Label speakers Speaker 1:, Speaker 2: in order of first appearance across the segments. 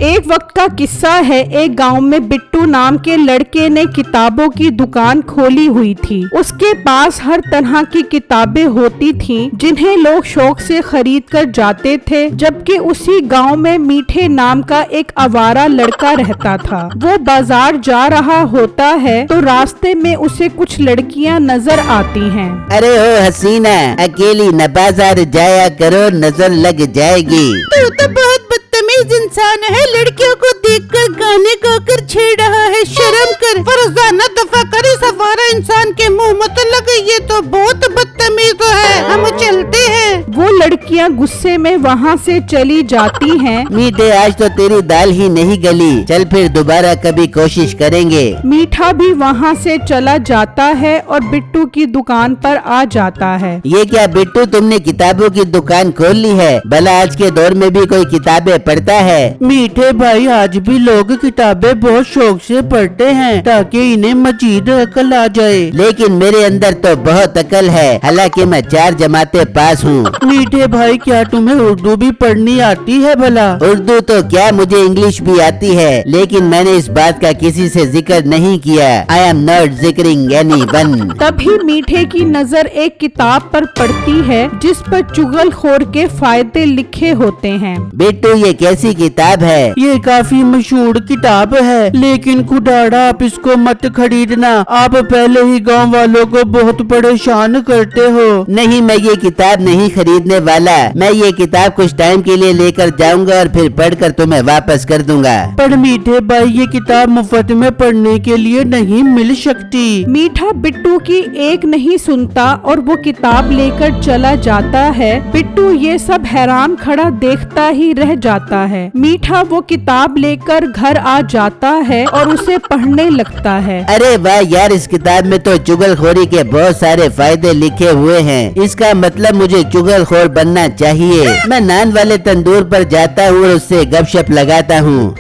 Speaker 1: एक वक्त का किस्सा है। एक गांव में बिट्टू नाम के लड़के ने किताबों की दुकान खोली हुई थी। उसके पास हर तरह की किताबें होती थीं, जिन्हें लोग शौक से खरीद कर जाते थे। जबकि उसी गांव में मीठे नाम का एक आवारा लड़का रहता था। वो बाजार जा रहा होता है तो रास्ते में उसे कुछ लड़कियां नजर आती हैं।
Speaker 2: अरे ओ हसीना, अकेली न बाजार जाया करो, नजर लग जाएगी।
Speaker 3: तू तो बहुत बदतमीज इंसान है। लड़कियों को देखकर गाने गाकर छेड़ रहा है। शर्म कर, रोजाना दफा कर। इस आवारा इंसान के मुंह मत लग, ये तो बहुत बदतमीज है। हम चलते हैं।
Speaker 1: वो लड़कियां गुस्से में वहाँ से चली जाती हैं।
Speaker 2: मीठे, आज तो तेरी दाल ही नहीं गली, चल फिर दोबारा कभी कोशिश करेंगे।
Speaker 1: मीठा भी वहाँ से चला जाता है और बिट्टू की दुकान पर आ जाता है।
Speaker 2: ये क्या बिट्टू, तुमने किताबों की दुकान खोल ली है? भला आज के दौर में भी कोई किताबें पढ़ता है?
Speaker 4: मीठे भाई, आज भी लोग किताबें बहुत शौक से पढ़ते हैं ताकि इन्हें मजीद अकल आ जाए।
Speaker 2: लेकिन मेरे अंदर तो बहुत अकल है, हालांकि मैं 4 जमाते पास हूँ।
Speaker 4: मीठे भाई, क्या तुम्हें उर्दू भी पढ़नी आती है भला?
Speaker 2: उर्दू तो क्या, मुझे इंग्लिश भी आती है, लेकिन मैंने इस बात का किसी से जिक्र नहीं किया। आई एम नॉट जिक्रिंग एनीवन।
Speaker 1: तभी मीठे की नजर एक किताब पर पड़ती है जिस पर चुगलखोर के फायदे लिखे होते हैं।
Speaker 2: बिट्टू, ये कैसी किताब है?
Speaker 4: ये काफी मशहूर किताब है, लेकिन खुदाड़ा आप इसको मत खरीदना। आप पहले ही गांव वालों को बहुत परेशान करते हो।
Speaker 2: नहीं, मैं ये किताब नहीं खरीदने वाला। मैं ये किताब कुछ टाइम के लिए लेकर जाऊंगा और फिर पढ़कर तुम्हें वापस कर दूंगा।
Speaker 4: पर मीठे भाई, ये किताब मुफ्त में पढ़ने के लिए नहीं मिल सकती।
Speaker 1: मीठा बिट्टू की एक नहीं सुनता और वो किताब लेकर चला जाता है। बिट्टू ये सब हैरान खड़ा देखता ही रह जाता है। मीठा वो किताब लेकर घर आ जाता है और उसे पढ़ने लगता है।
Speaker 2: अरे वाह यार, इस किताब में तो चुगलखोरी के बहुत सारे फायदे लिखे हुए हैं। इसका मतलब मुझे चुगलखोर बनना चाहिए। मैं नान वाले तंदूर पर जाता हूँ और उससे गपशप लगाता हूँ।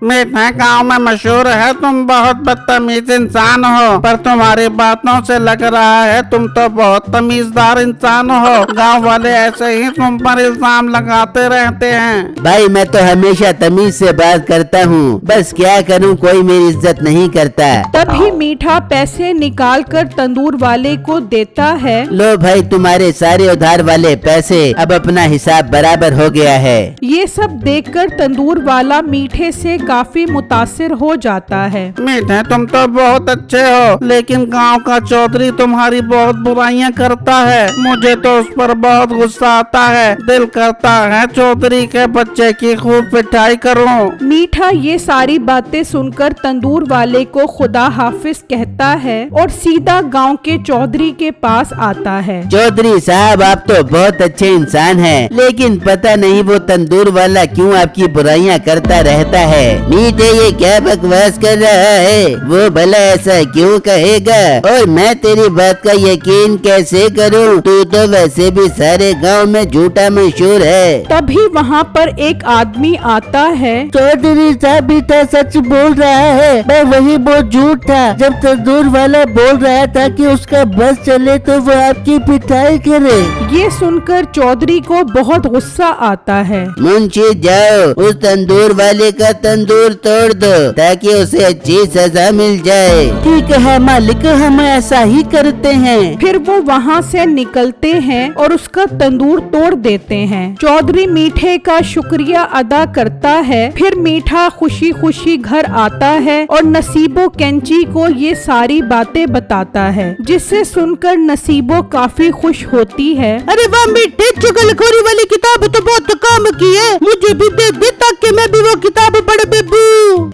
Speaker 3: मीठा गांव में मशहूर है तुम बहुत बदतमीज इंसान हो, पर तुम्हारी बातों से लग रहा है तुम तो बहुत तमीजदार इंसान हो। गांव वाले ऐसे ही तुम पर इल्जाम लगाते रहते हैं।
Speaker 2: भाई, मैं तो हमेशा तमीज से बात करता हूँ, बस क्या करूँ, कोई मेरी इज्जत नहीं करता।
Speaker 1: तभी मीठा पैसे निकाल कर तंदूर वाले को देता है।
Speaker 2: लो भाई, तुम्हारे सारे उधार वाले पैसे, अब अपना हिसाब बराबर हो गया है।
Speaker 1: ये सब देखकर तंदूर वाला मीठे से काफी मुतासिर हो जाता है।
Speaker 3: मीठे, तुम तो बहुत अच्छे हो, लेकिन गांव का चौधरी तुम्हारी बहुत बुराइयां करता है। मुझे तो उस पर बहुत गुस्सा आता है। दिल करता है चौधरी के बच्चे की खूब पिटाई करूं।
Speaker 1: मीठा ये सारी बातें सुनकर तंदूर वाले को खुदा हाफिज कहता है और सीधा गांव के चौधरी के पास आता है।
Speaker 2: चौधरी साहब, आप तो बहुत अच्छे इंसान हैं, लेकिन पता नहीं वो तंदूर वाला क्यों आपकी बुराइयां करता रहता है। मीठे, ये क्या बकवास कर रहा है? वो भला ऐसा क्यों कहेगा? और मैं तेरी बात का यकीन कैसे करूं? तू तो वैसे भी सारे गांव में झूठा मशहूर है।
Speaker 1: तभी वहाँ पर एक आदमी आता है।
Speaker 4: चौधरी साहब भी तो सच बोल रहा है, मैं वही बहुत झूठ था। जब तंदूर वाला बोल रहा था कि उसका बस चले तो वो आपकी पिटाई करे।
Speaker 1: ये सुनकर चौधरी को बहुत गुस्सा आता है।
Speaker 2: मुंशी, जाओ उस तंदूर वाले का तंदूर तोड़ दो ताकि उसे अच्छी सजा मिल जाए।
Speaker 4: ठीक है मालिक, हम ऐसा ही करते हैं।
Speaker 1: फिर वो वहाँ से निकलते हैं और उसका तंदूर तोड़ देते हैं। चौधरी मीठे का शुक्रिया अदा करता है। फिर मीठा खुशी खुशी घर आता है और नसीबो कैंची को ये सारी बातें बताता है, जिससे सुनकर नसीबो काफी खुश होती है।
Speaker 3: अरे वाह मीठे, चुगलखोरी वाली किताब तो बहुत काम की है। मुझे भी दे दे ताकि मैं भी वो किताब पढ़ बेबू।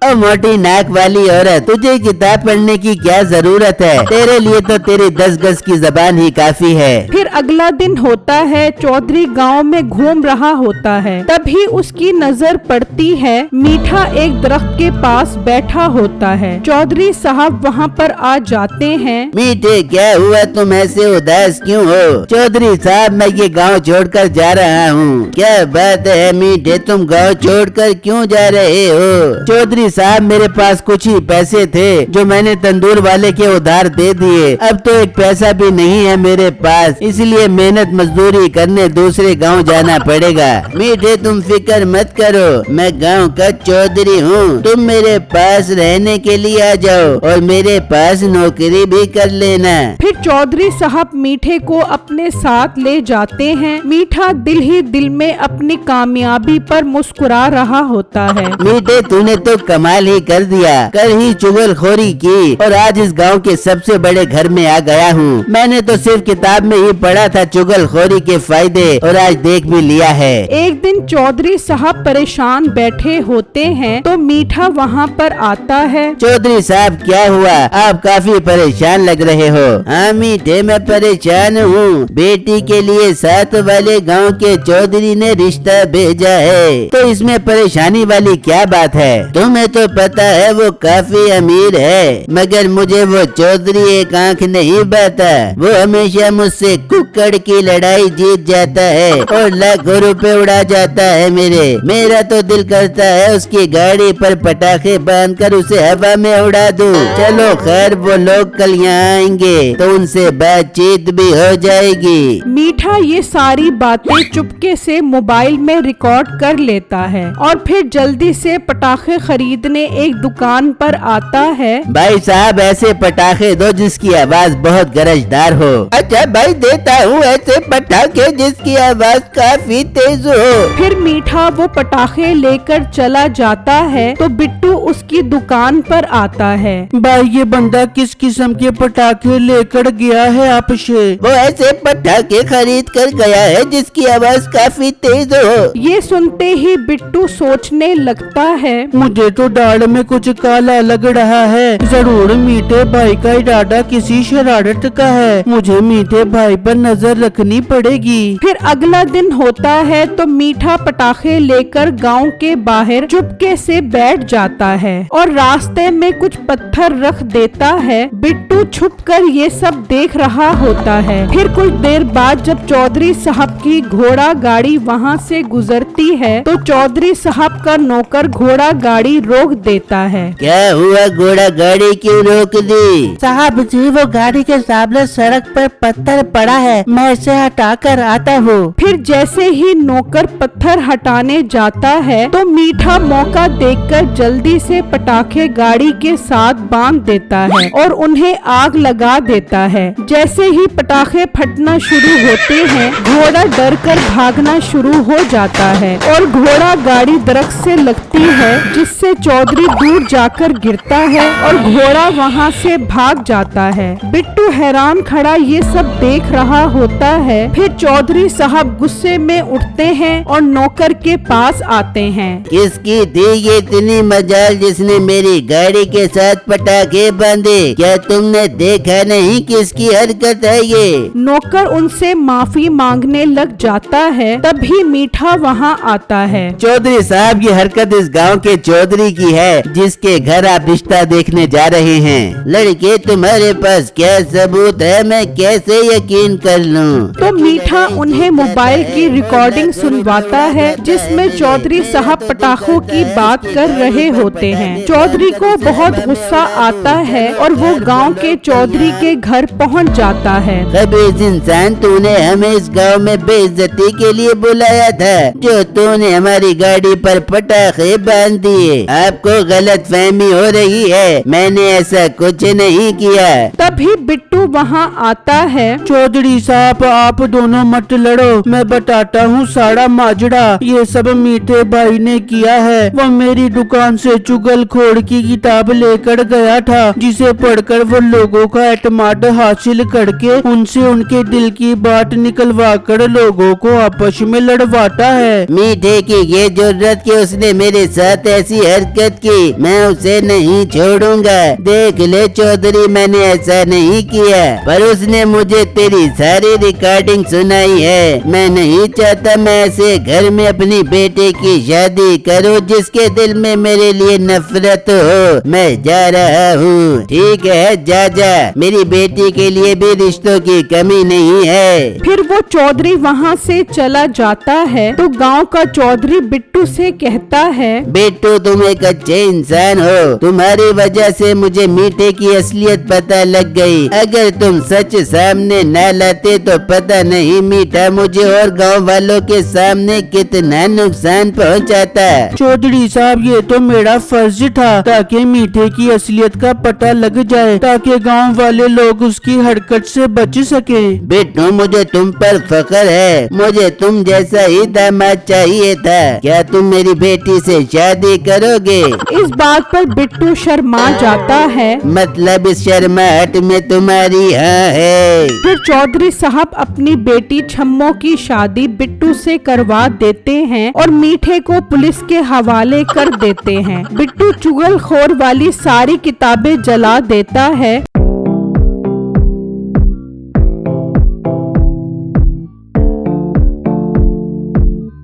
Speaker 2: ओ मोटी नाक वाली औरत, तुझे किताब पढ़ने की क्या जरूरत है? तेरे लिए तो तेरी 10 गज की जबान ही काफी है।
Speaker 1: फिर अगला दिन होता है। चौधरी गांव में घूम रहा होता है। तभी उसकी नजर पड़ती है। मीठा एक दरख्त के पास बैठा होता है। चौधरी साहब वहाँ पर आ जाते हैं।
Speaker 2: मीठे, क्या हुआ, तुम ऐसे उदास क्यों हो? चौधरी साहब, मैं ये गांव छोड़कर जा रहा हूँ। क्या बात है मीठे, तुम गांव छोड़कर क्यों जा रहे हो? चौधरी साहब, मेरे पास कुछ ही पैसे थे जो मैंने तंदूर वाले के उधार दे दिए। अब तो एक पैसा भी नहीं है मेरे पास, इसलिए मेहनत मजदूरी करने दूसरे गांव जाना पड़ेगा। मीठे, तुम फिक्र मत करो, मैं गांव का चौधरी हूँ। तुम मेरे पास रहने के लिए आ जाओ और मेरे पास नौकरी भी कर लेना।
Speaker 1: फिर चौधरी साहब मीठे को अपने साथ ले जाते हैं। मीठा दिल ही दिल में अपनी कामयाबी पर मुस्कुरा रहा होता है।
Speaker 2: मीठे, तूने तो कमाल ही कर दिया, कल ही चुगलखोरी की और आज इस गांव के सबसे बड़े घर में आ गया हूँ। मैंने तो सिर्फ किताब में ही पढ़ा था चुगलखोरी के फायदे, और आज देख भी लिया है।
Speaker 1: एक दिन चौधरी साहब परेशान बैठे होते हैं तो मीठा वहाँ पर आता है।
Speaker 2: चौधरी साहब, क्या हुआ? आप काफी परेशान लग रहे हो। हाँ मीठे, मैं परेशान हूँ। बेटी के लिए साथ वाले गांव के चौधरी ने रिश्ता भेजा है, तो इसमें परेशानी वाली क्या बात है? तुम्हें तो पता है वो काफी अमीर है, मगर मुझे वो चौधरी एक आंख नहीं बाता। वो हमेशा मुझसे कुक्कड़ की लड़ाई जीत जाता है और लाखों रुपए उड़ा जाता है मेरा तो दिल करता है उसकी गाड़ी पर पटाखे बांधकर उसे हवा में उड़ा दूं। चलो खैर, वो लोग कल यहाँ आएंगे तो उनसे बातचीत भी हो जाएगी।
Speaker 1: मीठा ये सारी बातें चुपके से मोबाइल में रिकॉर्ड कर लेता है और फिर जल्दी से पटाखे खरीदने एक दुकान पर आता है।
Speaker 2: भाई साहब, ऐसे पटाखे दो जिसकी आवाज बहुत गरजदार हो। अच्छा भाई, देता हूँ ऐसे पटाखे जिसकी आवाज काफी तेज हो।
Speaker 1: फिर मीठा वो पटाखे लेकर चला जाता है तो बिट्टू उसकी दुकान पर आता है।
Speaker 4: भाई, ये बंदा किस किस्म के पटाखे लेकर गया है आपसे?
Speaker 2: वो ऐसे पटाखे खरीद कर गया है जिसकी आवाज काफी तेज हो।
Speaker 1: ये सुनते ही बिट्टू सोचने लगता है,
Speaker 4: मुझे तो दाढ़ में कुछ काला लग रहा है। जरूर मीठे भाई का इरादा किसी शरारत का है। मुझे मीठे भाई पर नजर रखनी पड़ेगी।
Speaker 1: फिर अगला दिन होता है तो मीठा पटाखे लेकर गांव के बाहर चुपके से बैठ जाता है और रास्ते में कुछ पत्थर रख देता है। बिट्टू छुपकर ये सब देख रहा होता है। फिर कुछ देर बाद जब चौधरी साहब की घोड़ा गाड़ी वहाँ से गुजरती है तो चौधरी साहब का नौकर घोड़ा गाड़ी रोक देता है।
Speaker 2: क्या हुआ, घोड़ा गाड़ी क्यों रोक दी?
Speaker 4: साहब जी, वो गाड़ी के सामने सड़क पर पत्थर पड़ा है, मैं इसे हटा कर आता हूँ।
Speaker 1: फिर जैसे ही नौकर पत्थर हटाने जाता है तो मीठा मौका देखकर जल्दी से पटाखे गाड़ी के साथ बांध देता है और उन्हें आग लगा देता है। जैसे ही पटाखे फटना शुरू होते हैं, घोड़ा डर कर भागना शुरू हो जाता है और घोड़ा गाड़ी दरख्त से लगती है, जिससे चौधरी दूर जाकर गिरता है और घोड़ा वहाँ से भाग जाता है। बिट्टू हैरान खड़ा ये सब देख रहा होता है। फिर चौधरी साहब गुस्से में उठते हैं और नौकर के पास आते हैं।
Speaker 2: किसकी थी ये इतनी मजाल जिसने मेरी गाड़ी के साथ पटाखे बांधे? क्या तुमने देखा नहीं किसकी हरकत है ये?
Speaker 1: नौकर उनसे माफी मांगने लग जाता है। तभी मीठा वहाँ आता है।
Speaker 2: चौधरी साहब, ये हरकत इस गांव के चौधरी की है जिसके घर आप रिश्ता देखने जा रहे हैं। लड़के, तुम्हारे पास क्या सबूत है? मैं कैसे यकीन कर लूं?
Speaker 1: तो मीठा उन्हें मोबाइल की रिकॉर्डिंग सुनवाता है जिसमें चौधरी साहब पटाखों की बात कर रहे होते हैं। चौधरी को बहुत गुस्सा आता है और वो गांव के चौधरी के घर पहुंच जाता है।
Speaker 2: खबीज इंसान, तूने हमें इस गांव में बेइज्जती के लिए बुलाया था जो तूने हमारी गाड़ी पर पटाखे बांध दिए। आपको गलत फहमी हो रही है, मैंने ऐसा कुछ नहीं किया।
Speaker 1: तभी बिट्टू वहाँ आता है।
Speaker 4: चौधरी साहब, आप दोनों मत लड़ो, मैं बताता हूँ सारा माजरा। ये सब मीठे भाई ने किया है। वो मेरी दुकान से चुगलखोर की किताब लेकर गया था, जिसे पढ़कर वो लोगों का एतमाद हासिल करके उनसे उनके दिल की बात निकलवा कर लोगों को आपस में लड़वाता है।
Speaker 2: मीठे की ये जरूरत कि उसने मेरे साथ ऐसी हरकत की, मैं उसे नहीं छोड़ूंगा। देख ले चौधरी, मैंने ऐसा नहीं किया, पर उसने मुझे तेरी सारी रिकॉर्डिंग सुनाई है। मैं नहीं चाहता मैं ऐसे घर में अपनी बेटे की शादी करूं जिसके दिल में मेरे लिए नफरत हो। मैं जा रहा हूँ। ठीक है, जा जा, मेरी बेटी के लिए भी रिश्तों की कमी नहीं है।
Speaker 1: फिर वो चौधरी वहाँ से चला जाता है तो गांव का चौधरी बिट्टू से कहता है,
Speaker 2: बिट्टू तुम एक अच्छे इंसान हो, तुम्हारी वजह से मुझे मीठे की असलियत पता लग गई। अगर तुम सच सामने न लाते तो पता नहीं मीठा मुझे और गांव वालों के सामने कितना नुकसान पहुंचाता।
Speaker 4: चौधरी साहब ये तो मेरा फर्ज था ताकि मीठे की असलियत का पता लग जाए, ताकि गांव वाले लोग उसकी हरकत से बच सके।
Speaker 2: बिट्टू मुझे तुम पर फख्र है, मुझे तुम जैसा ही दामाद चाहिए था। क्या तुम मेरी बेटी से शादी करोगे?
Speaker 1: इस बात पर बिट्टू शर्मा जाता है।
Speaker 2: मतलब इस शर्माहट में तुम्हारी हाँ है।
Speaker 1: फिर चौधरी साहब अपनी बेटी छम्मो की शादी बिट्टू से करवा देते हैं और मीठे को पुलिस के हवाले कर देते हैं। बिट्टू चुगलखोर वाली सारी किताबें जला देता है।